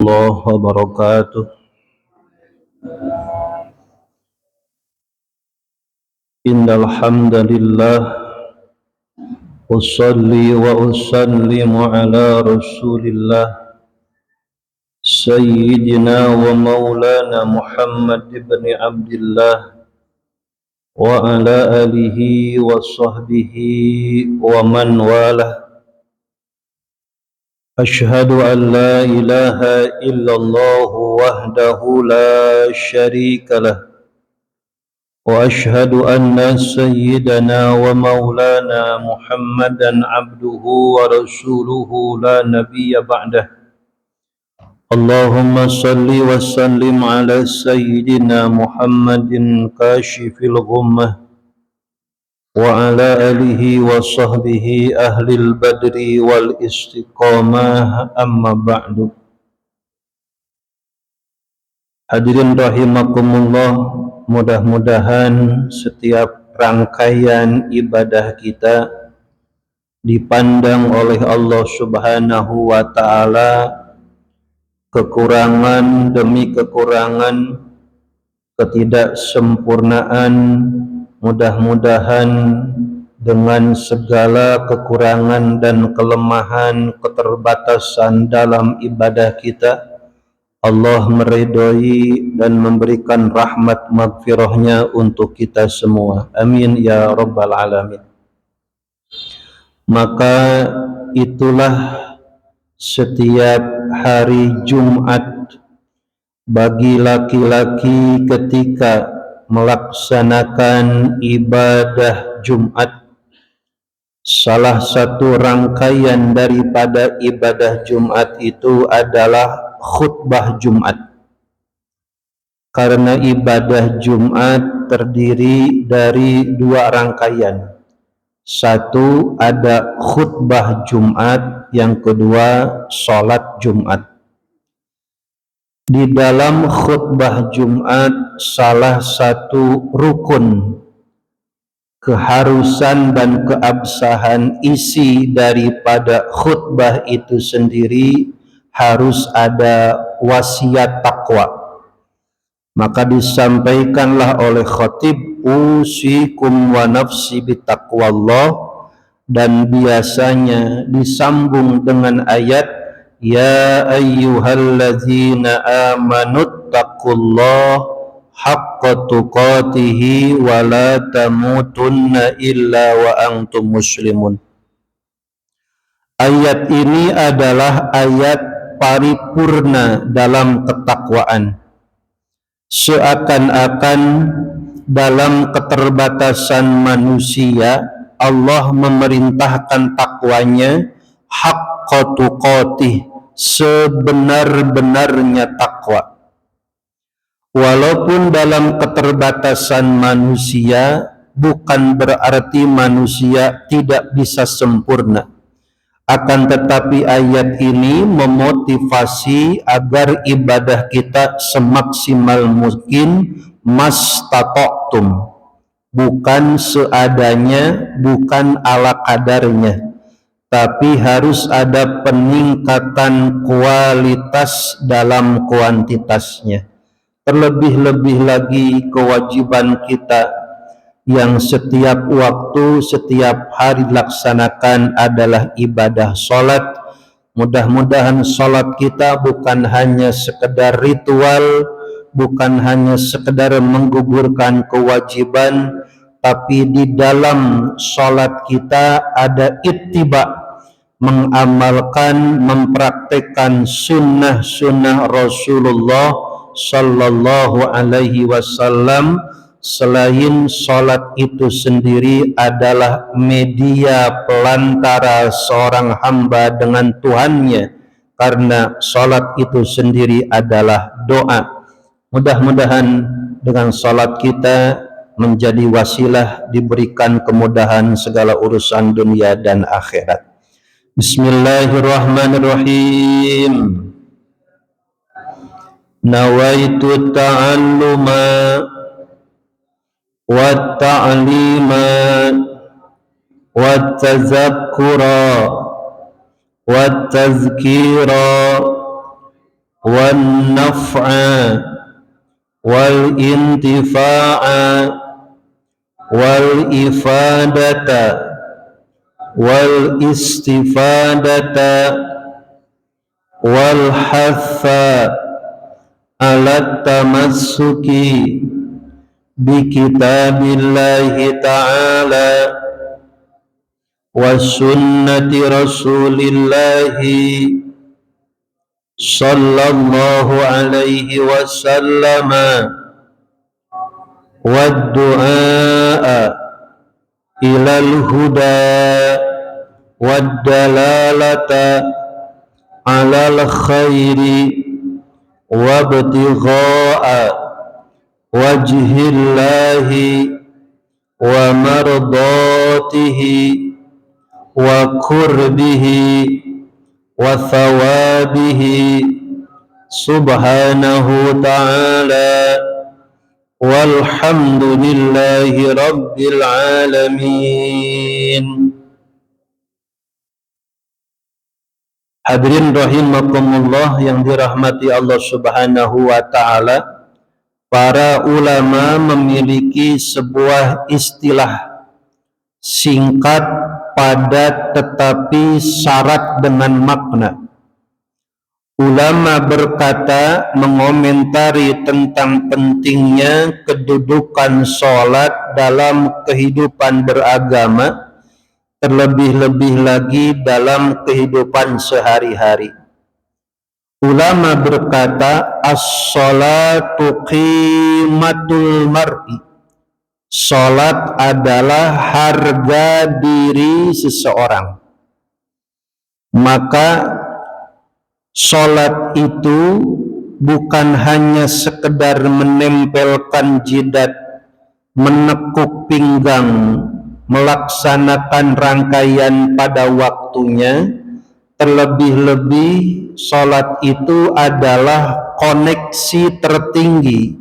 الله وبركاته. إن الحمد لله أصلي وأسلم على رسول الله سيدنا ومولانا محمد بن عبد الله وعلى آله وصحبه ومن والاه. أشهد أن لا إله إلا الله وحده لا شريك له وأشهد أن سيدنا ومولانا محمدا عبده ورسوله لا نبي بعده. اللهم صل وسلم على سيدنا محمد كاشف الغمة وعلى آله وصحبه أهل البدر والاستقامة أما بعد. Hadirin rahimakumullah, mudah-mudahan setiap rangkaian ibadah kita dipandang oleh Allah Subhanahu wa ta'ala, kekurangan demi kekurangan, ketidaksempurnaan, mudah-mudahan dengan segala kekurangan dan kelemahan, keterbatasan dalam ibadah kita, Allah meridhoi dan memberikan rahmat maghfirahnya untuk kita semua. Amin ya rabbal alamin. Maka itulah setiap hari Jumat bagi laki-laki ketika melaksanakan ibadah Jumat. Salah satu rangkaian daripada ibadah Jumat itu adalah khutbah Jumat. Karena ibadah Jumat terdiri dari dua rangkaian. Satu ada khutbah Jumat, yang kedua sholat Jumat. Di dalam khutbah Jumat salah satu rukun keharusan dan keabsahan isi daripada khutbah itu sendiri harus ada wasiat takwa. Maka disampaikanlah oleh khatib, usikum wa nafsi bitaqwallah, dan biasanya disambung dengan ayat, ya ayyuhalladzina amanuttaqullaha haqqa tuqatihi wa la tamutunna illa wa antum muslimun. Ayat ini adalah ayat paripurna dalam ketakwaan. Seakan-akan dalam keterbatasan manusia Allah memerintahkan takwanya haqqa tuqatih, sebenar-benarnya takwa. Walaupun dalam keterbatasan manusia bukan berarti manusia tidak bisa sempurna. Akan tetapi ayat ini memotivasi agar ibadah kita semaksimal mungkin, mastata'tum, bukan seadanya, bukan ala kadarnya, tapi harus ada peningkatan kualitas dalam kuantitasnya. Terlebih-lebih lagi kewajiban kita yang setiap waktu, setiap hari dilaksanakan adalah ibadah sholat. Mudah-mudahan sholat kita bukan hanya sekedar ritual, bukan hanya sekedar menggugurkan kewajiban, tapi di dalam sholat kita ada ittiba, mengamalkan, mempraktekkan sunnah-sunnah Rasulullah Sallallahu Alaihi Wasallam. Selain sholat itu sendiri adalah media pelantara seorang hamba dengan Tuhannya, karena sholat itu sendiri adalah doa. Mudah-mudahan dengan sholat kita menjadi wasilah diberikan kemudahan segala urusan dunia dan akhirat. Bismillahirrahmanirrahim. Nawaitu ta'alluma wa ta'lima wa tazakkura wa tazkira والنفع والانتفاع والإفادة والاستفادة والحث على التمسك بكتاب الله تعالى وسنة رسول الله صلى الله عليه وسلم والدعاء إلى الهدى والدلالة على الخير وابتغاء وجه الله ومرضاته وقربه وثوابه سبحانه تعالى walhamdulillahi rabbil alamin. Hadirin rahimakumullah yang dirahmati Allah Subhanahu wa taala, para ulama memiliki sebuah istilah singkat, padat tetapi syarat dengan makna. Ulama berkata, mengomentari tentang pentingnya kedudukan sholat dalam kehidupan beragama, terlebih-lebih lagi dalam kehidupan sehari-hari. Ulama berkata, as-sholatu qimatul mar'i. Sholat adalah harga diri seseorang. Maka sholat itu bukan hanya sekedar menempelkan jidat, menekuk pinggang, melaksanakan rangkaian pada waktunya. Terlebih-lebih sholat itu adalah koneksi tertinggi,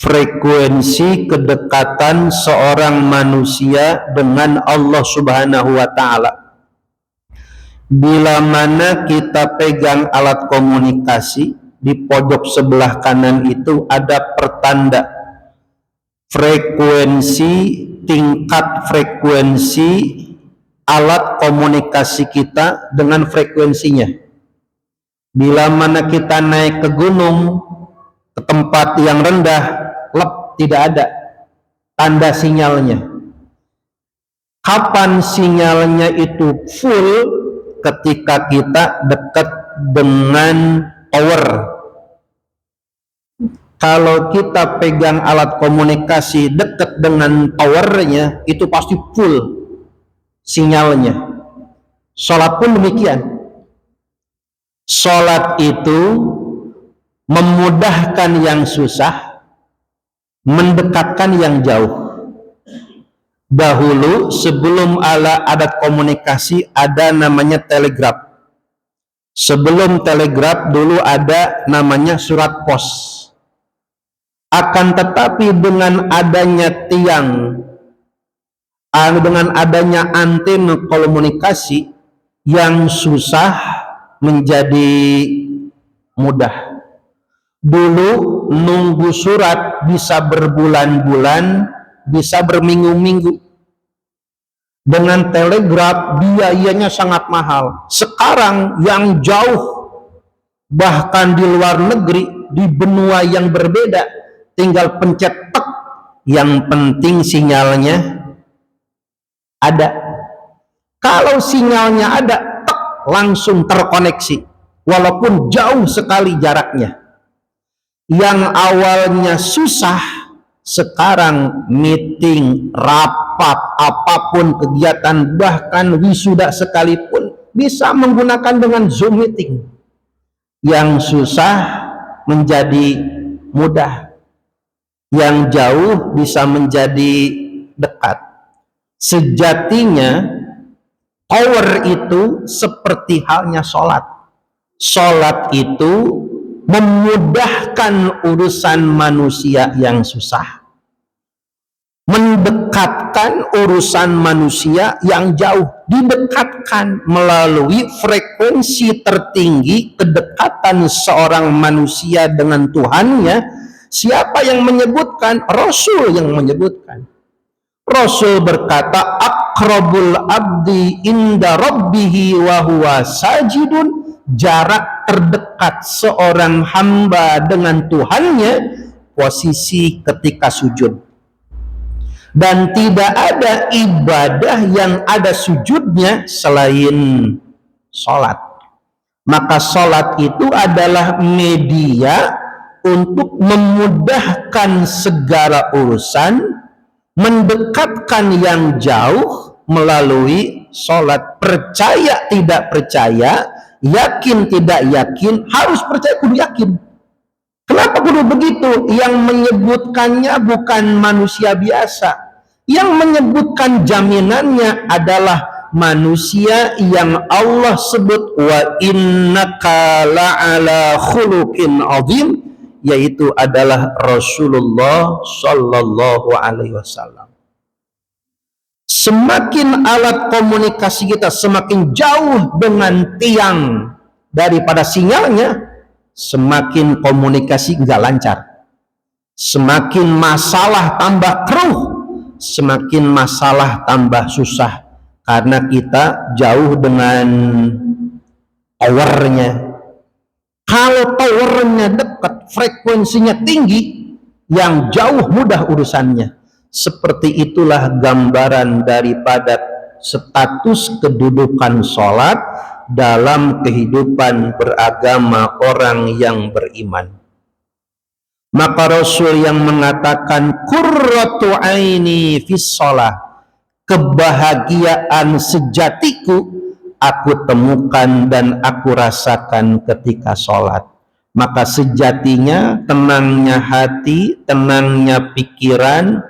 frekuensi kedekatan seorang manusia dengan Allah Subhanahu wa ta'ala. Bila mana kita pegang alat komunikasi, di pojok sebelah kanan itu ada pertanda frekuensi, tingkat frekuensi alat komunikasi kita dengan frekuensinya. Bila mana kita naik ke gunung, ke tempat yang rendah, tidak ada tanda sinyalnya. Kapan sinyalnya itu full? Ketika kita dekat dengan tower. Kalau kita pegang alat komunikasi dekat dengan towernya, itu pasti full sinyalnya. Sholat pun demikian. Sholat itu memudahkan yang susah, mendekatkan yang jauh. Dahulu sebelum ada komunikasi, ada namanya telegraf. Sebelum telegraf dulu ada namanya surat pos. Akan tetapi dengan adanya tiang, dengan adanya antena komunikasi, yang susah menjadi mudah. Dulu nunggu surat bisa berbulan-bulan, bisa berminggu-minggu. Dengan telegraf biayanya sangat mahal. Sekarang yang jauh, bahkan di luar negeri, di benua yang berbeda, tinggal pencet tek, yang penting sinyalnya ada. Kalau sinyalnya ada, tek, langsung terkoneksi walaupun jauh sekali jaraknya. Yang awalnya susah, sekarang meeting, rapat, apapun kegiatan, bahkan wisuda sekalipun bisa menggunakan dengan Zoom meeting. Yang susah menjadi mudah, yang jauh bisa menjadi dekat. Sejatinya tower itu seperti halnya sholat. Sholat itu memudahkan urusan manusia yang susah. mendekatkan urusan manusia yang jauh, didekatkan melalui frekuensi tertinggi kedekatan seorang manusia dengan Tuhannya. Siapa yang menyebutkan? Rasul yang menyebutkan. Rasul berkata, aqrabul abdi inda rabbihi wa huwa sajidun, jarak terdekat seorang hamba dengan Tuhannya posisi ketika sujud. Dan tidak ada ibadah yang ada sujudnya selain sholat. Maka sholat itu adalah media untuk memudahkan segala urusan, mendekatkan yang jauh melalui sholat. Percaya tidak percaya, yakin tidak yakin, harus percaya kudu yakin. Kenapa kudu begitu? Yang menyebutkannya bukan manusia biasa. Yang menyebutkan jaminannya adalah manusia yang Allah sebut wa innaka la'ala khuluqin azim, yaitu adalah Rasulullah Shallallahu Alaihi Wasallam. Semakin alat komunikasi kita semakin jauh dengan tiang daripada sinyalnya, semakin komunikasi nggak lancar. Semakin masalah tambah keruh, semakin masalah tambah susah, karena kita jauh dengan towernya. Kalau towernya dekat, frekuensinya tinggi, yang jauh mudah urusannya. Seperti itulah gambaran daripada status kedudukan sholat dalam kehidupan beragama orang yang beriman. Maka Rasul yang mengatakan qurratu aini fis shalah, kebahagiaan sejatiku aku temukan dan aku rasakan ketika sholat. Maka sejatinya tenangnya hati, tenangnya pikiran,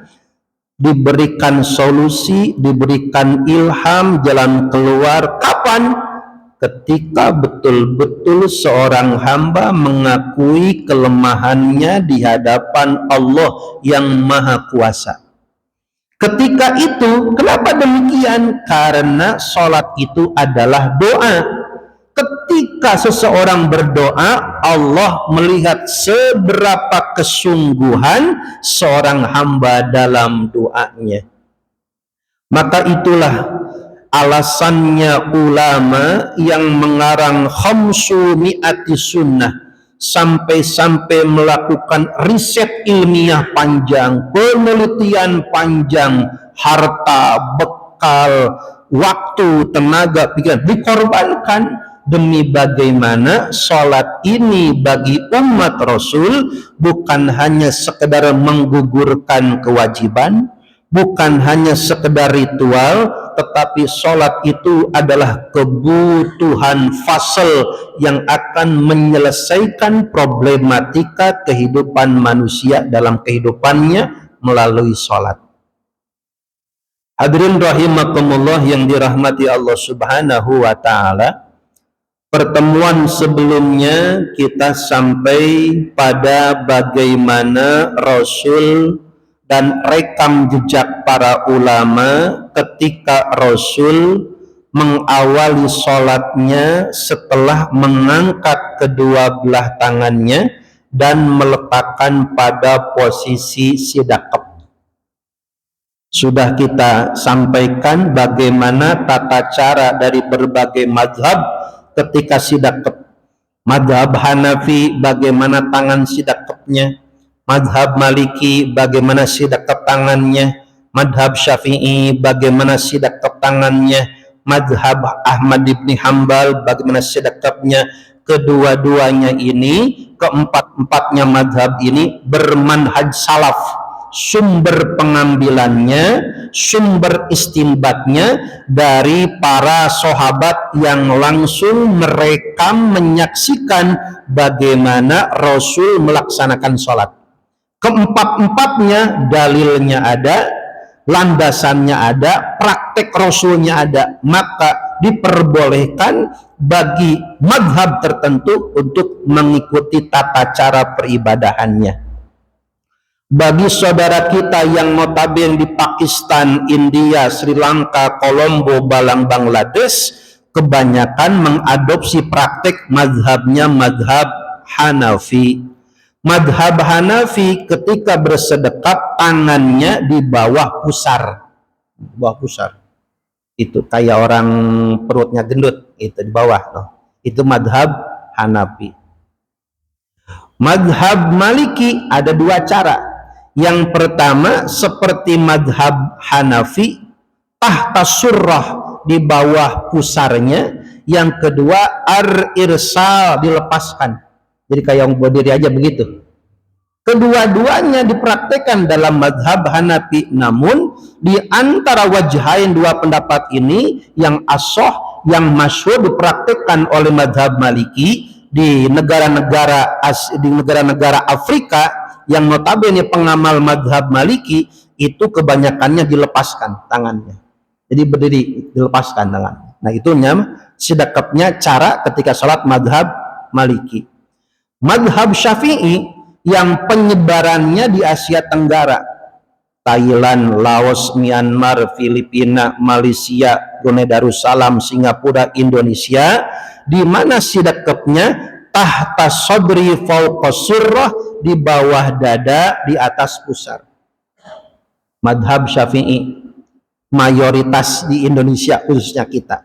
diberikan solusi, diberikan ilham, jalan keluar. Kapan? Ketika betul-betul seorang hamba mengakui kelemahannya di hadapan Allah yang Maha Kuasa. Ketika itu, kenapa demikian? Karena sholat itu adalah doa. Ketika seseorang berdoa, Allah melihat seberapa kesungguhan seorang hamba dalam doanya. Maka itulah alasannya ulama yang mengarang khamsu mi'ati sunnah, sampai-sampai melakukan riset ilmiah panjang, penelitian panjang, harta, bekal, waktu, tenaga, pikiran dikorbankan demi bagaimana sholat ini bagi umat Rasul bukan hanya sekedar menggugurkan kewajiban, bukan hanya sekedar ritual, tetapi sholat itu adalah kebutuhan fasal yang akan menyelesaikan problematika kehidupan manusia dalam kehidupannya melalui sholat. Hadirin rahimakumullah yang dirahmati Allah Subhanahu wa Ta'ala, pertemuan sebelumnya kita sampai pada bagaimana Rasul dan rekam jejak para ulama ketika Rasul mengawali sholatnya setelah mengangkat kedua belah tangannya dan meletakkan pada posisi sidaqah. Sudah kita sampaikan bagaimana tata cara dari berbagai mazhab ketika sidaqah. Mazhab Hanafi bagaimana tangan sidaqahnya, Madhab Maliki bagaimana sidaqah tangannya, Madhab Syafi'i bagaimana sidaqah tangannya, Madhab Ahmad ibn Hanbal bagaimana sidaqahnya. Kedua-duanya ini, keempat-empatnya madhab ini bermanhaj salaf. Sumber pengambilannya, sumber istinbatnya dari para sahabat yang langsung merekam, menyaksikan bagaimana Rasul melaksanakan sholat. Keempat-empatnya dalilnya ada, landasannya ada, praktek Rasulnya ada, maka diperbolehkan bagi madhab tertentu untuk mengikuti tata cara peribadahannya. Bagi saudara kita yang notabene di Pakistan, India, Sri Lanka, Kolombo, Balang, Bangladesh, kebanyakan mengadopsi praktek madhabnya madhab Hanafi. Madhab Hanafi ketika bersedekap tangannya di bawah pusar, itu kayak orang perutnya gendut, itu di bawah, loh. Itu madhab Hanafi. Madhab Maliki ada dua cara. Yang pertama seperti madhab Hanafi, tahta surrah, di bawah pusarnya. Yang kedua ar-irsal, dilepaskan. Jadi kayak yang berdiri aja begitu. Kedua-duanya dipraktekkan dalam madhab Hanafi. Namun di antara wajhain dua pendapat ini, yang ashah, yang masyhur dipraktekkan oleh madhab Maliki di negara-negara Afrika yang notabene pengamal madhab Maliki, itu kebanyakannya dilepaskan tangannya. Jadi berdiri, dilepaskan tangan. Nah, itu sedekapnya cara ketika sholat madhab Maliki. Madhab Syafi'i yang penyebarannya di Asia Tenggara, Thailand, Laos, Myanmar, Filipina, Malaysia, Brunei Darussalam, Singapura, Indonesia, di mana sedekapnya tahta sodri fauqa surrah, di bawah dada, di atas pusar. Madhab Syafi'i mayoritas di Indonesia, khususnya kita.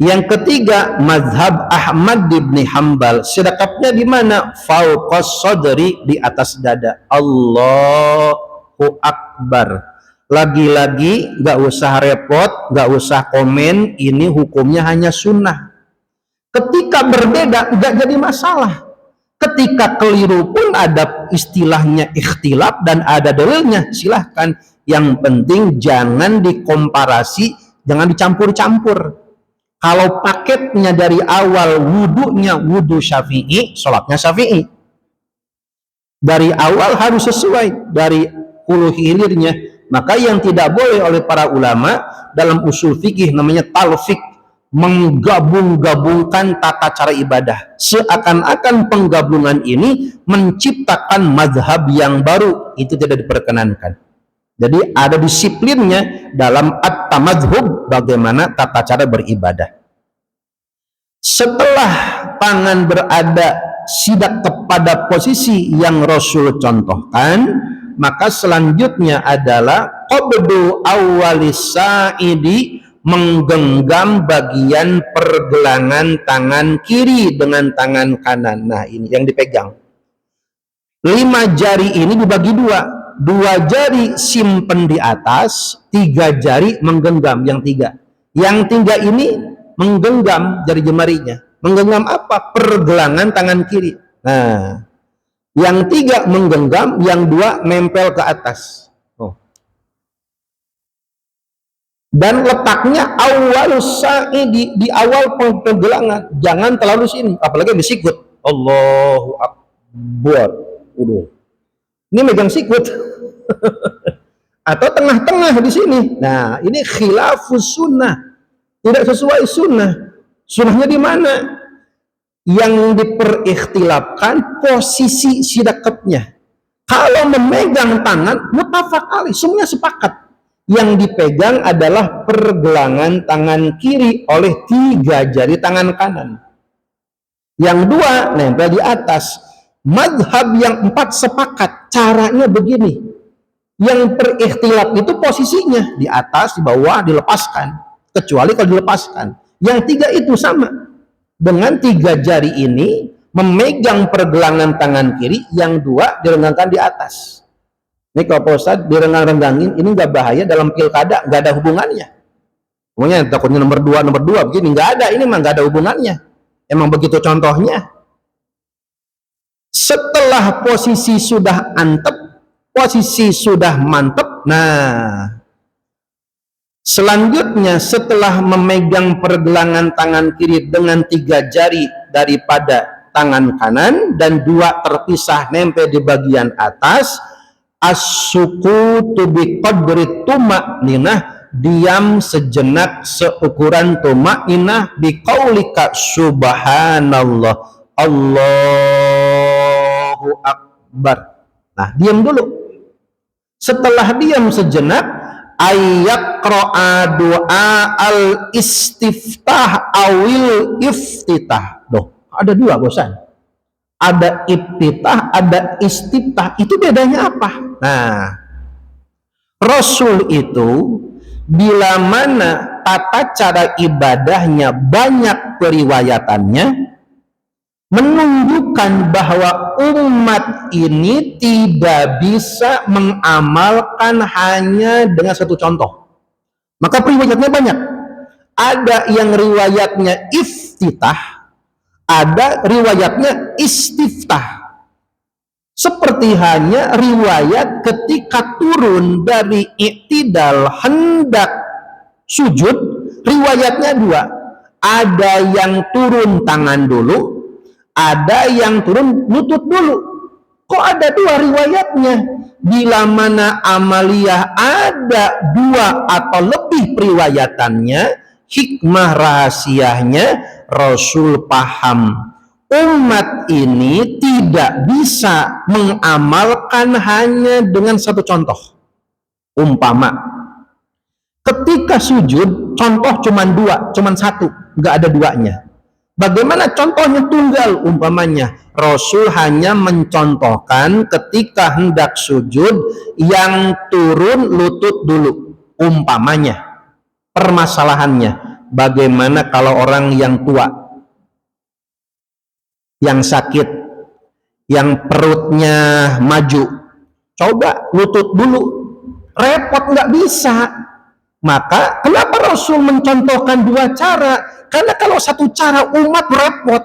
Yang ketiga madhab Ahmad bin Hambal, sedekapnya di mana? Fauqa sodri, di atas dada. Allahu Akbar. Lagi-lagi gak usah repot, gak usah komen, ini hukumnya hanya sunnah. Ketika berbeda nggak jadi masalah. Ketika keliru pun ada istilahnya ikhtilaf dan ada dalilnya, silahkan. Yang penting jangan dikomparasi, jangan dicampur-campur. Kalau paketnya dari awal wudunya wudu Syafi'i, sholatnya Syafi'i. Dari awal harus sesuai dari hulu hilirnya. Maka yang tidak boleh oleh para ulama dalam usul fikih namanya talfik, menggabung-gabungkan tata cara ibadah, seakan-akan penggabungan ini menciptakan mazhab yang baru. Itu tidak diperkenankan. Jadi ada disiplinnya dalam at-tamadhub, bagaimana tata cara beribadah. Setelah tangan berada sidak kepada posisi yang Rasul contohkan, maka selanjutnya adalah qabdu awwalis sa'idi, menggenggam bagian pergelangan tangan kiri dengan tangan kanan. Nah, ini yang dipegang. 5 jari ini dibagi dua. 2 jari simpen di atas, 3 jari menggenggam yang 3. Yang 3 ini menggenggam jari jemarinya. Menggenggam apa? Pergelangan tangan kiri. Nah, yang 3 menggenggam, yang 2 nempel ke atas. Dan letaknya awal sa'idi, di awal pergelangan, jangan terlalu sini, apalagi disikut. Allahu Akbar. Ini megang sikut. Atau tengah-tengah di sini. Nah, ini khilafus sunnah, tidak sesuai sunnah. Sunnahnya di mana? Yang diperikhtilafkan posisi sidakatnya. Kalau memegang tangan, muttafaq alaih, semuanya sepakat. Yang dipegang adalah pergelangan tangan kiri oleh 3 jari tangan kanan. Yang 2 nempel di atas. Madhab yang 4 sepakat, caranya begini. Yang perikhtilaf itu posisinya di atas, di bawah, dilepaskan. Kecuali kalau dilepaskan. Yang 3 itu sama. Dengan 3 jari ini memegang pergelangan tangan kiri, yang 2 direnggangkan di atas. Ini kalau Pak Ustadz direnggang-renggangin, ini nggak bahaya dalam pilkada, nggak ada hubungannya. Pokoknya takutnya nomor 2 begini, nggak ada, ini mah nggak ada hubungannya. Emang begitu contohnya. Setelah posisi sudah antep, posisi sudah mantep, nah selanjutnya setelah memegang pergelangan tangan kiri dengan 3 jari daripada tangan kanan dan 2 terpisah nempel di bagian atas, as-sukutu biqadri tuma'ninah, diam sejenak seukuran tuma'ninah, biqaulika subhanallah, Allahu Akbar. Nah, diam dulu. Setelah diam sejenak, ayyaqra'a doa al-istiftah awil iftitah. Ada dua bosan. Ada iftitah, ada istiftah. Itu bedanya apa? Nah, Rasul itu bila mana tata cara ibadahnya banyak periwayatannya, menunjukkan bahwa umat ini tidak bisa mengamalkan hanya dengan satu contoh. Maka periwayatnya banyak. Ada yang riwayatnya iftitah, ada riwayatnya istiftah. Seperti hanya riwayat ketika turun dari i'tidal hendak sujud, riwayatnya dua. Ada yang turun tangan dulu, ada yang turun lutut dulu. Kok ada dua riwayatnya? Bila mana amaliyah ada dua atau lebih periwayatannya, hikmah rahasianya Rasul paham. Umat ini tidak bisa mengamalkan hanya dengan satu contoh. Umpama, ketika sujud, contoh cuma dua, cuma satu, nggak ada duanya. Bagaimana contohnya tunggal? Umpamanya, Rasul hanya mencontohkan ketika hendak sujud yang turun lutut dulu. Umpamanya, permasalahannya, bagaimana kalau orang yang tua, yang sakit, yang perutnya maju, coba lutut dulu, repot, nggak bisa. Maka kenapa Rasul mencontohkan dua cara? Karena kalau satu cara umat repot.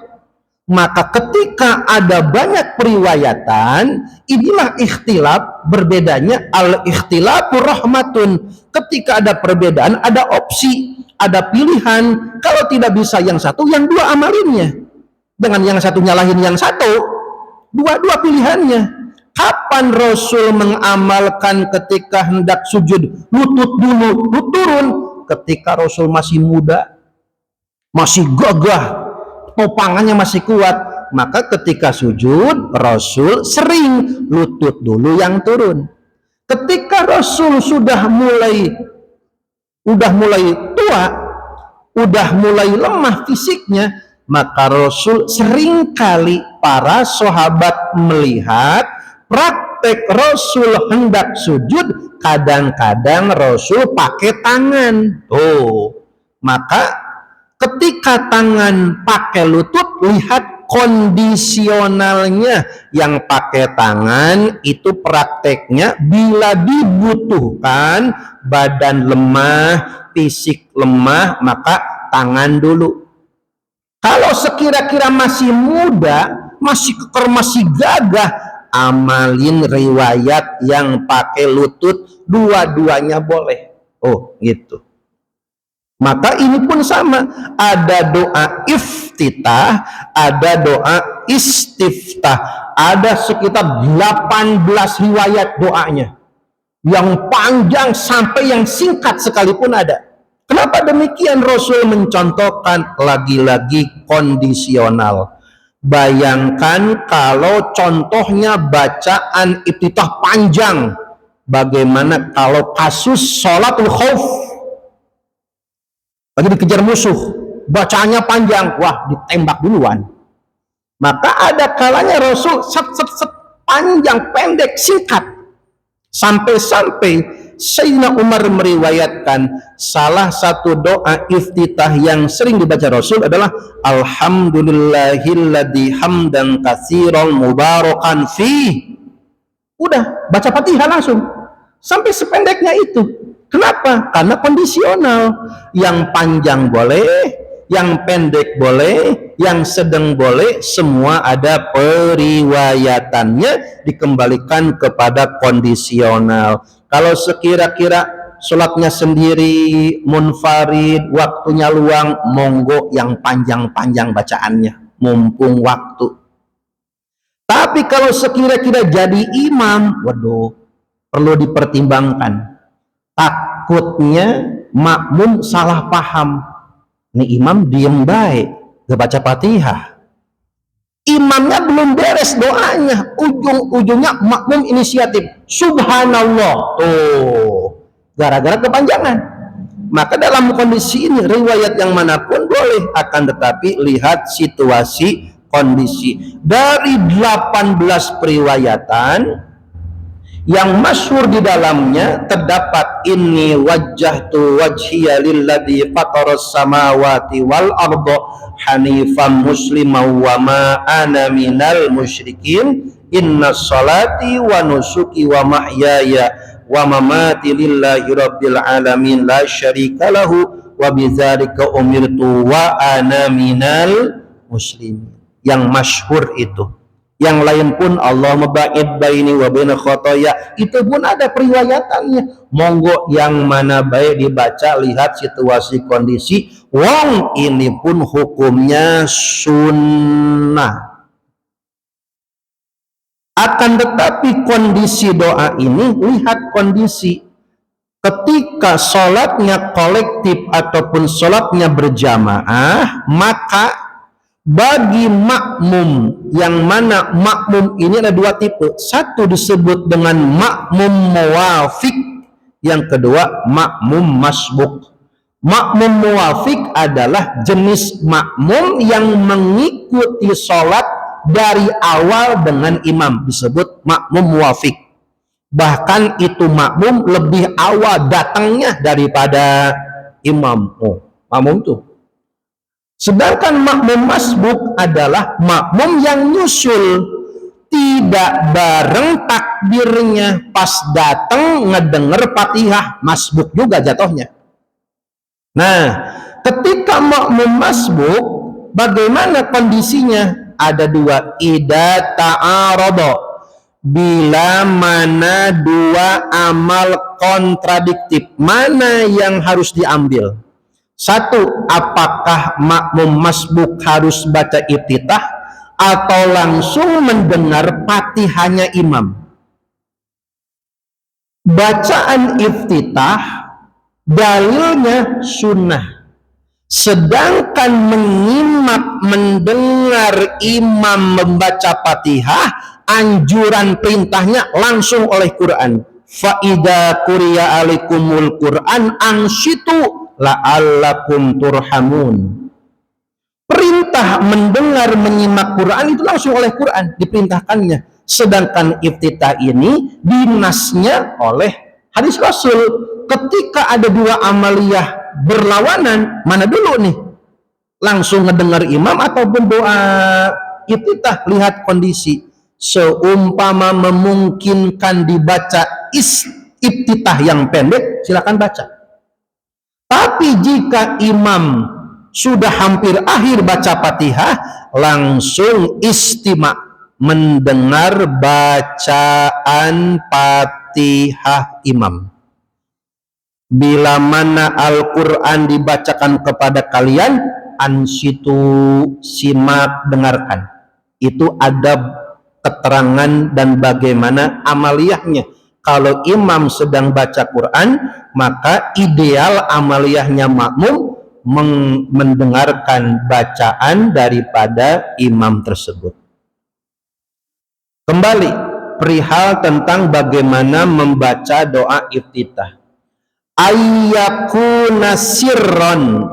Maka ketika ada banyak periwayatan, inilah ikhtilaf, berbedanya al-ikhtilafu rahmatun. Ketika ada perbedaan, ada opsi, ada pilihan. Kalau tidak bisa yang satu, yang dua amalinnya. Dengan yang satu nyalahin yang satu, dua-dua pilihannya. Kapan Rasul mengamalkan ketika hendak sujud lutut dulu, lutut turun? Ketika Rasul masih muda, masih gagah, topangannya masih kuat. Maka ketika sujud, Rasul sering lutut dulu yang turun. Ketika Rasul sudah mulai tua, udah mulai lemah fisiknya, maka Rasul seringkali para sahabat melihat praktek Rasul hendak sujud, kadang-kadang Rasul pakai tangan. Maka ketika tangan pakai lutut, lihat kondisionalnya. Yang pakai tangan itu prakteknya bila dibutuhkan, badan lemah, fisik lemah, maka tangan dulu. Kalau sekira-kira masih muda, masih keker, masih gagah, amalin riwayat yang pakai lutut, dua-duanya boleh. Gitu. Maka ini pun sama, ada doa iftitah, ada doa istiftah. Ada sekitar 18 riwayat doanya. Yang panjang sampai yang singkat sekalipun ada. Kenapa demikian? Rasul mencontohkan, lagi-lagi kondisional. Bayangkan kalau contohnya bacaan iftitah panjang, bagaimana kalau kasus sholatul khauf, lagi dikejar musuh, bacaannya panjang, wah ditembak duluan. Maka ada kalanya Rasul set panjang, pendek, singkat, sampai-sampai Sayyidina Umar meriwayatkan salah satu doa iftitah yang sering dibaca Rasul adalah alhamdulillahilladzi hamdan katsiran mubarakan fi. Udah, baca Fatihah langsung. Sampai sependeknya itu. Kenapa? Karena kondisional. Yang panjang boleh, yang pendek boleh, yang sedang boleh, semua ada periwayatannya, dikembalikan kepada kondisional. Kalau sekira-kira sholatnya sendiri, munfarid, waktunya luang, monggo yang panjang-panjang bacaannya, mumpung waktu. Tapi kalau sekira-kira jadi imam, waduh, perlu dipertimbangkan. Takutnya makmum salah paham. Ini imam diem baik, gak baca Fatihah. imamnya belum beres doanya, ujung-ujungnya makmum inisiatif, subhanallah, tuh gara-gara kepanjangan. Maka dalam kondisi ini riwayat yang manapun boleh, akan tetapi lihat situasi kondisi. Dari 18 periwayatan yang masyhur di dalamnya terdapat inni wajjahtu wajhiya lilladzi fataras samawati wal arda hanifan musliman wa ma ana minal musyrikin inna salati wa nusuki wa mahyaya wa mamati lillahi rabbil alamin la syarika lahu wa bidzalika umirtu wa ana minal muslimin. Yang masyhur itu. Yang lain pun Allah maba'id baini wa baina khotoya, itu pun ada periwayatannya. Monggo yang mana baik dibaca, lihat situasi kondisi. Wong ini pun hukumnya sunnah. Akan tetapi kondisi doa ini, lihat kondisi. Ketika sholatnya kolektif ataupun sholatnya berjamaah, maka bagi makmum, yang mana makmum ini ada dua tipe. Satu disebut dengan makmum muwafiq, yang kedua makmum masbuk. Makmum muwafiq adalah jenis makmum yang mengikuti sholat dari awal dengan imam, disebut makmum muwafiq. Bahkan itu makmum lebih awal datangnya daripada imam. Oh, makmum tuh. Sedangkan makmum masbuk adalah makmum yang nyusul, tidak bareng takbirnya, pas datang ngedenger Fatihah, masbuk juga jatuhnya. Nah, ketika makmum masbuk, bagaimana kondisinya? Ada dua, idza ta'arada, bila mana dua amal kontradiktif, mana yang harus diambil? Satu, apakah makmum masbuk harus baca iftitah atau langsung mendengar Fatihahnya imam? Bacaan iftitah dalilnya sunnah. Sedangkan menyimak mendengar imam membaca Fatihah, anjuran perintahnya langsung oleh Quran. Fa idza quriya alaikumul Quran ansitu la'allakum turhamun. Perintah mendengar menyimak Quran itu langsung oleh Quran diperintahkannya. Sedangkan iftitah ini dinasnya oleh hadis Rasul. Ketika ada dua amaliyah berlawanan, mana dulu nih? Langsung ngedengar imam ataupun doa iftitah? Lihat kondisi. Seumpama memungkinkan dibaca iftitah yang pendek, silakan baca. Tapi jika imam sudah hampir akhir baca Fatihah, langsung istima' mendengar bacaan Fatihah imam. Bila mana Al-Quran dibacakan kepada kalian, ansitu, simak, dengarkan. Itu adab, keterangan, dan bagaimana amaliyahnya. Kalau imam sedang baca Quran, maka ideal amaliyahnya makmum mendengarkan bacaan daripada imam tersebut. Kembali perihal tentang bagaimana membaca doa iftitah. Ayyakuna sirron,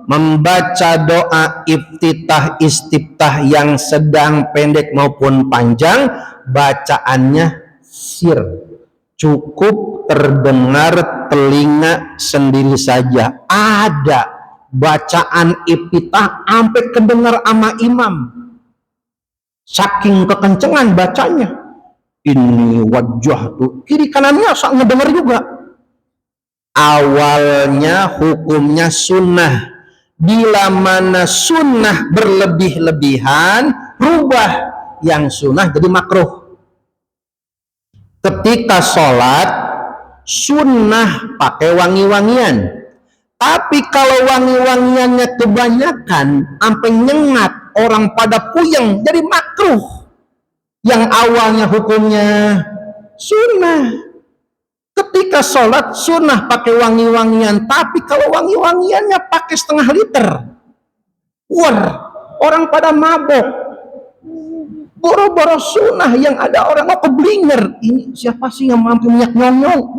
membaca doa iftitah istiftah yang sedang pendek maupun panjang, bacaannya sir, cukup terdengar telinga sendiri saja. Ada bacaan iftitah sampai kedengar sama imam, saking kekencengan bacanya. Ini wajah tuh kiri kanannya sak ngedengar juga. Awalnya hukumnya sunnah. Bila mana sunnah berlebih-lebihan, rubah yang sunnah jadi makruh. Ketika sholat, sunnah pakai wangi-wangian. Tapi kalau wangi-wangiannya kebanyakan, sampai nyengat, orang pada puyeng, jadi makruh. Yang awalnya hukumnya sunnah. Ketika sholat, sunnah pakai wangi-wangian. Tapi kalau wangi-wangiannya pakai setengah liter, wah, orang pada mabok. Boro-boro sunnah yang ada orang mau keblinger. Ini siapa sih yang mampu minyak nyong-nyong?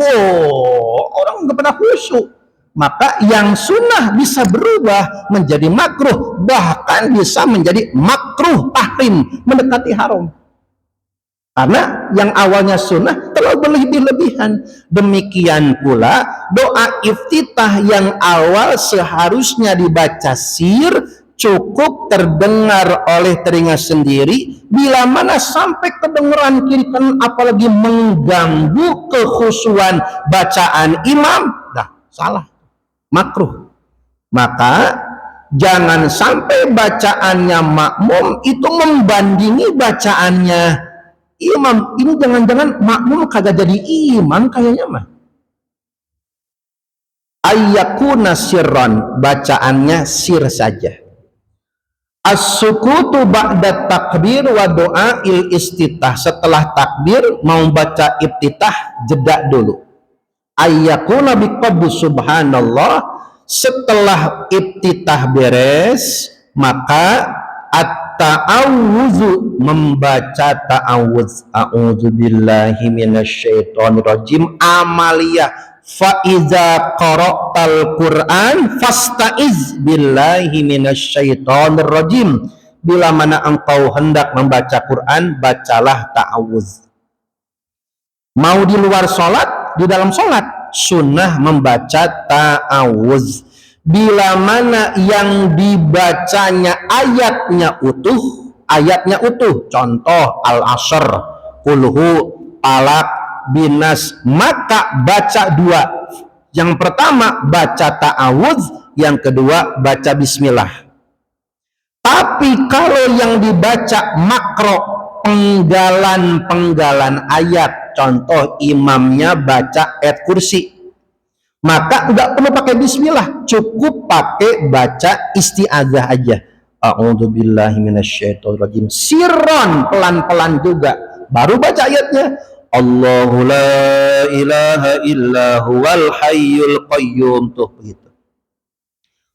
Orang nggak pernah khusyuk. Maka yang sunnah bisa berubah menjadi makruh, bahkan bisa menjadi makruh tahrim, mendekati haram. Karena yang awalnya sunnah terlalu berlebih-lebihan. Demikian pula doa iftitah yang awal seharusnya dibaca sir, cukup terdengar oleh telinga sendiri. Bila mana sampai kedengaran kiri kanan, apalagi mengganggu kekhusyuan bacaan imam, salah, makruh. Maka jangan sampai bacaannya makmum itu membandingi bacaannya imam. Ini jangan-jangan makmum kagak jadi imam kayaknya mah. Ayyakuna sirran, bacaannya sir saja. As-sukutu ba'da takbir wa doa il istitah, setelah takbir mau baca iftitah jeda dulu. Ayyakuna biqabbu subhanallah, setelah iftitah beres maka at-ta'awudzu, membaca ta'awudz, a'udzubillahi minasyaitonirrajim, amaliyah. Fa iza qara'tal Qur'an fasta'iz billahi minasyaitonirrajim, bila mana engkau hendak membaca Quran, bacalah ta'awudz. Mau di luar sholat, di dalam sholat sunnah membaca ta'awudz. Bila mana yang dibacanya ayatnya utuh, contoh Al-Asr, Kulhu, Falaq, Binas, maka baca dua. Yang pertama baca ta'awudz, yang kedua baca bismillah. Tapi kalau yang dibaca makro, penggalan ayat, contoh imamnya baca ayat kursi, maka nggak perlu pakai bismillah, cukup pakai baca isti'adzah aja. A'udzubillahi minasyaitonirrajim, sirron, pelan-pelan juga, baru baca ayatnya. Allahu la ilaha illa huwal hayyul qayyum, tuh begitu.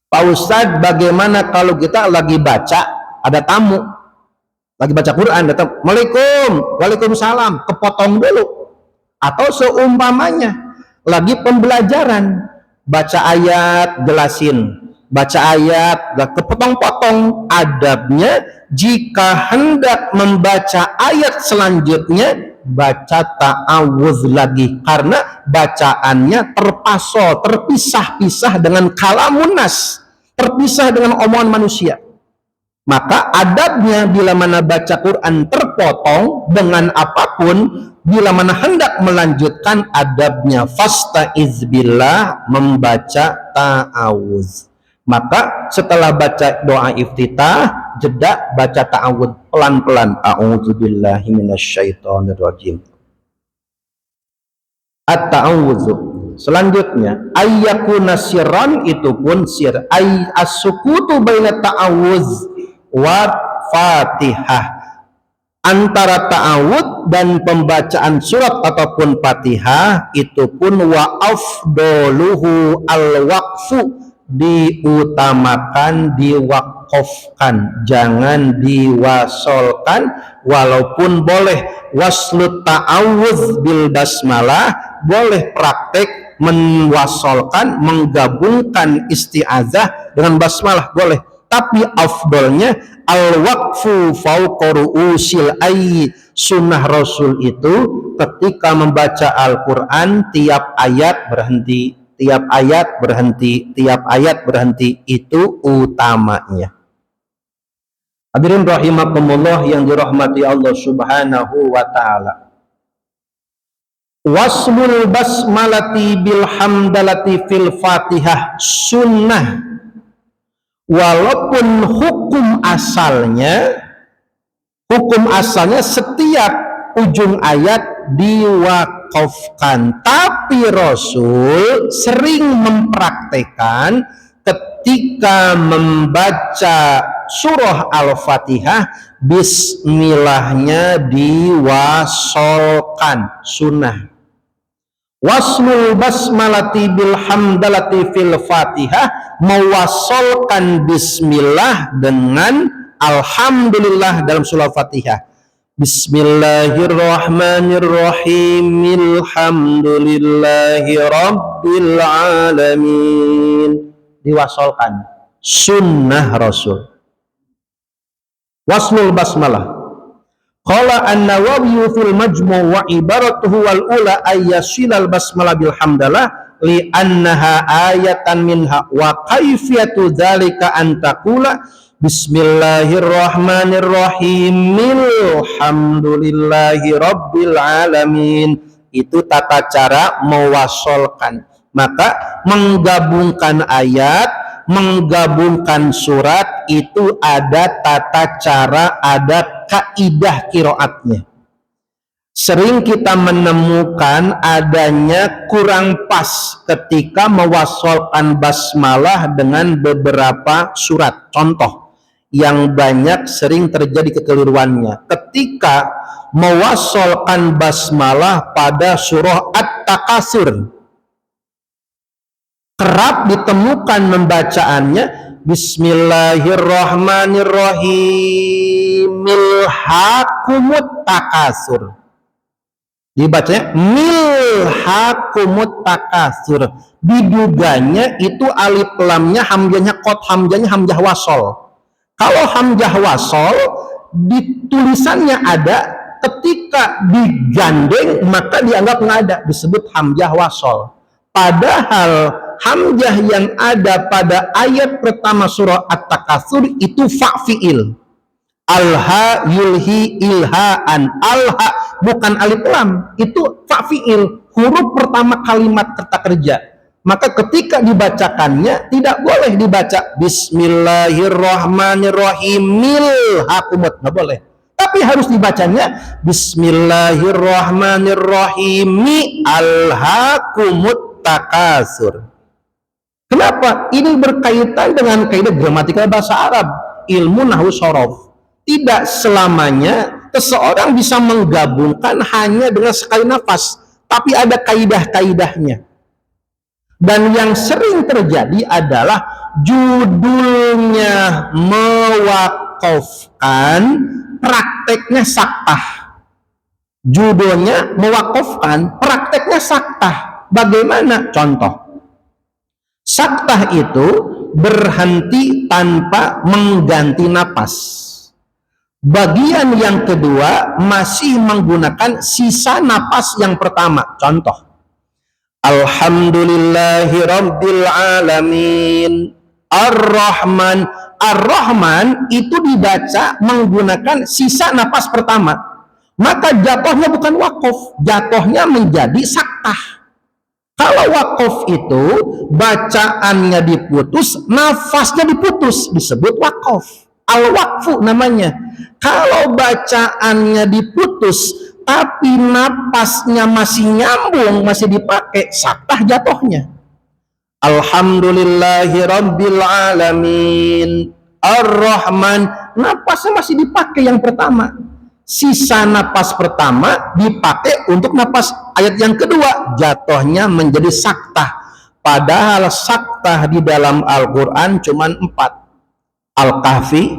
Pak Ustadz, bagaimana kalau kita lagi baca, ada tamu lagi baca Quran, datang, Assalamualaikum, Waalaikumsalam, kepotong dulu. Atau seumpamanya lagi pembelajaran, baca ayat jelasin, baca ayat gak kepotong-potong. Adabnya jika hendak membaca ayat selanjutnya baca ta'awudz lagi, karena bacaannya terpisah-pisah dengan kalamun nas, terpisah dengan omongan manusia. Maka adabnya bila mana baca Quran terpotong dengan apapun, bila mana hendak melanjutkan, adabnya fasta'iz billah, membaca ta'awudz. Maka setelah baca doa iftitah, jeda baca ta'awudz pelan-pelan. A'udzubillahi minasyaitonirrajim. At-ta'awudzu. Selanjutnya, ayyakuna sirran, itu pun sir. As-sukutu baina ta'awudz wa fatihah, antara ta'awudz dan pembacaan surat ataupun fatihah, itu pun wa afdoluhu al-waqfu, diutamakan, diwakofkan, jangan diwasolkan, walaupun boleh waslut ta'awudz bil basmalah, boleh praktek menwasolkan, menggabungkan isti'adzah dengan basmalah, boleh. Tapi afdolnya al-waqfu fauqa ru'usil ayyi, sunnah Rasul itu ketika membaca Al-Quran tiap ayat berhenti, tiap ayat berhenti, tiap ayat berhenti, itu utamanya. Hadirin rahimakumullah yang dirahmati Allah Subhanahu wa taala. Wasmul basmalati bil hamdalati fil Fatihah sunnah, walaupun hukum asalnya setiap ujung ayat diwakafkan, tapi Rasul sering mempraktekkan ketika membaca surah Al-Fatihah bismillahnya diwasolkan, sunnah. Wasmul basmalati bil hamdalati fil Fatihah, mewasolkan bismillah dengan alhamdulillah dalam surah Fatihah. Bismillahirrahmanirrahim. Alhamdulillahi rabbil alamin. Diwasolkan. Sunnah Rasul. Waslul basmalah. Qala an-Nawawi fil Majmu' wa ibaratuhu wal ula ayyasilal basmalah bil hamdalah li annaha ayatan minha wa kaifiyatu dzalika an taqula bismillahirrahmanirrahim alhamdulillahi rabbil alamin. Itu tata cara mewasolkan. Maka menggabungkan ayat, menggabungkan surat itu ada tata cara, ada kaidah qiraatnya. Sering kita menemukan adanya kurang pas ketika mewasolkan basmalah dengan beberapa surat. Contoh yang banyak sering terjadi kekeliruannya ketika mewasolkan basmalah pada surah At-Takasur. Kerap ditemukan membacaannya Bismillahirrahmanirrahim milhakumut takasur. Dibacanya milhakumut takasur. Diduganya itu alif lamnya hamzahnya qad, hamzahnya hamzah wasol. Kalau hamzah wasol di tulisannya ada, ketika digandeng maka dianggap nggak ada, disebut hamzah wasol. Padahal hamzah yang ada pada ayat pertama surah At-Takasur itu fa'fi'il. Alha yulhi ilhaan. Alha bukan alif lam, itu fa'fi'il, huruf pertama kalimat kata kerja. Maka ketika dibacakannya tidak boleh dibaca Bismillahirrahmanirrahim milhakumut, nggak boleh. Tapi harus dibacanya Bismillahirrahmanirrahim alhakumut takasur. Kenapa? Ini berkaitan dengan kaidah gramatikal bahasa Arab, ilmu nahwu shorof. Tidak selamanya seseorang bisa menggabungkan hanya dengan sekali nafas, tapi ada kaidah-kaidahnya. Dan yang sering terjadi adalah judulnya mewakofkan, prakteknya saktah. Judulnya mewakofkan, prakteknya saktah. Bagaimana? Contoh. Saktah itu berhenti tanpa mengganti napas. Bagian yang kedua masih menggunakan sisa napas yang pertama. Contoh. Alhamdulillahi rabbil alamin. Ar-Rahman. Ar-Rahman itu dibaca menggunakan sisa napas pertama. Maka jatuhnya bukan wakof, jatuhnya menjadi saktah. Kalau wakof itu bacaannya diputus, nafasnya diputus, disebut wakof. Al-wakfu namanya. Kalau bacaannya diputus, tapi napasnya masih nyambung, masih dipakai, saktah jatuhnya. Alhamdulillahi rabbil alamin. Ar-Rahman, napasnya masih dipakai yang pertama. Sisa napas pertama dipakai untuk napas ayat yang kedua, jatuhnya menjadi saktah. Padahal saktah di dalam Al-Quran cuma 4. Al-Kahfi,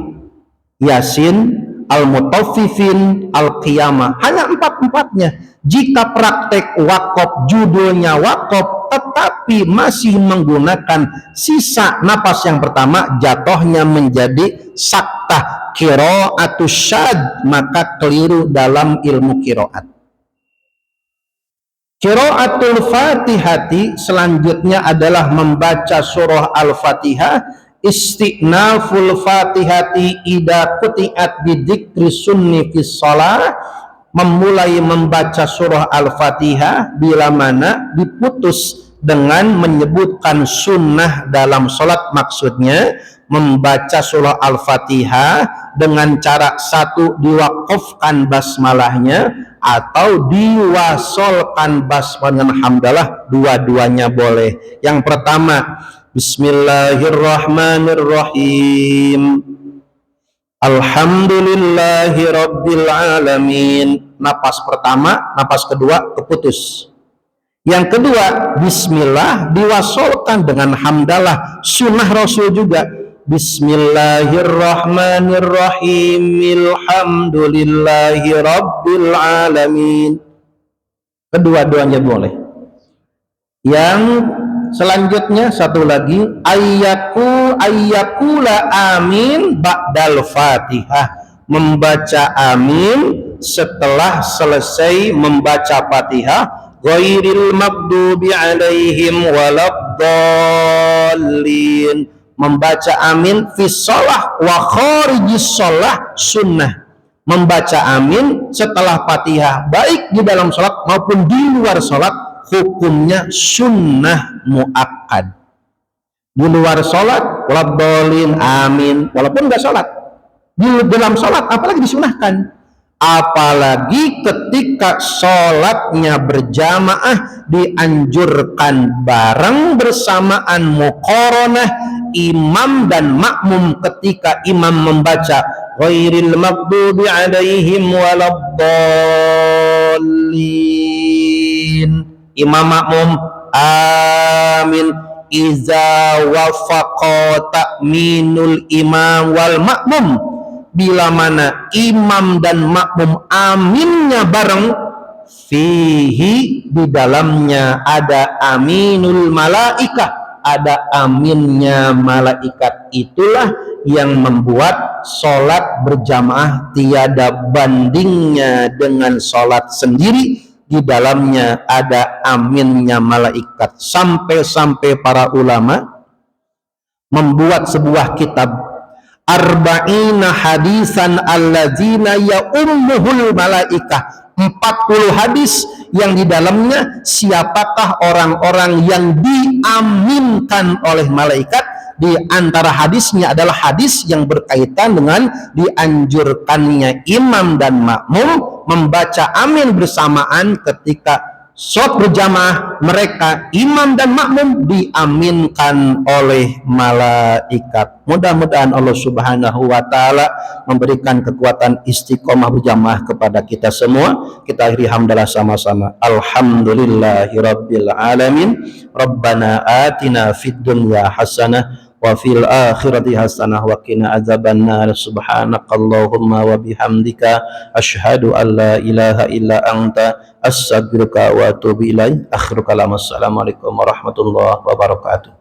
Yasin, Al-Mutaffifin, Al-Qiyamah. Hanya 4-4-nya. Jika praktek wakof, judulnya wakof, tetapi masih menggunakan sisa napas yang pertama, jatuhnya menjadi saktah. Qira'atus syad, maka keliru dalam ilmu qiraat. Qira'atul Fatihati selanjutnya adalah membaca surah Al-Fatihah. Istiqnaful Fatihati idza quti'at bidzikri sunni fis shalah, memulai membaca surah Al-Fatihah bila mana diputus dengan menyebutkan sunnah dalam sholat. Maksudnya membaca surah Al-Fatihah dengan cara satu diwakofkan basmalahnya atau diwasolkan basmalah dengan hamdalah, dua-duanya boleh. Yang pertama Bismillahirrahmanirrahim Alhamdulillahi rabbil alamin. Napas pertama, napas kedua keputus. Yang kedua, bismillah diwasolkan dengan hamdalah, sunnah Rasul juga. Bismillahirrahmanirrahim. Alhamdulillahi rabbil alamin. Kedua-duanya boleh. Yang selanjutnya satu lagi, ayyakula amin ba'dal Fatihah. Membaca amin setelah selesai membaca Fatihah. Ghairil maghdubi alaihim waladdallin. Membaca amin fi shalah wa kharijis shalah sunnah. Membaca amin setelah Fatihah baik di dalam salat maupun di luar salat hukumnya sunnah muakkad. Di luar salat waladdallin amin walaupun enggak salat. Di dalam salat apalagi disunahkan. Apalagi ketika sholatnya berjamaah dianjurkan bareng bersamaan muqaranah imam dan makmum ketika imam membaca ghairil maghdubi alaihim waladdallin, imam makmum amin. Iza wafaqa ta'minul imam wal makmum, bila mana imam dan makmum aminnya bareng, fihi di dalamnya ada aminul malaikah, ada aminnya malaikat. Itulah yang membuat sholat berjamaah tiada bandingnya dengan sholat sendiri. Di dalamnya ada aminnya malaikat. Sampai-sampai para ulama membuat sebuah kitab arba'ina hadisan alladzina ya'ummuhul malaikah, 40 hadis yang di dalamnya siapakah orang-orang yang diaminkan oleh malaikat. Di antara hadisnya adalah hadis yang berkaitan dengan dianjurkannya imam dan makmum membaca amin bersamaan ketika sholat berjamaah. Mereka imam dan makmum diaminkan oleh malaikat. Mudah-mudahan Allah Subhanahu wa taala memberikan kekuatan istiqomah berjamaah kepada kita semua. Kita akhiri hamdalah sama-sama. Alhamdulillahirabbil alamin. Rabbana atina fid dunya hasanah wa fil akhirati hasanah wa qina adzabannar. Subhanakallahumma wa bihamdika asyhadu an la ilaha illa anta astaghfiruka wa atubu ilaik. Akhirul kalam. Assalamualaikum warahmatullahi wabarakatuh.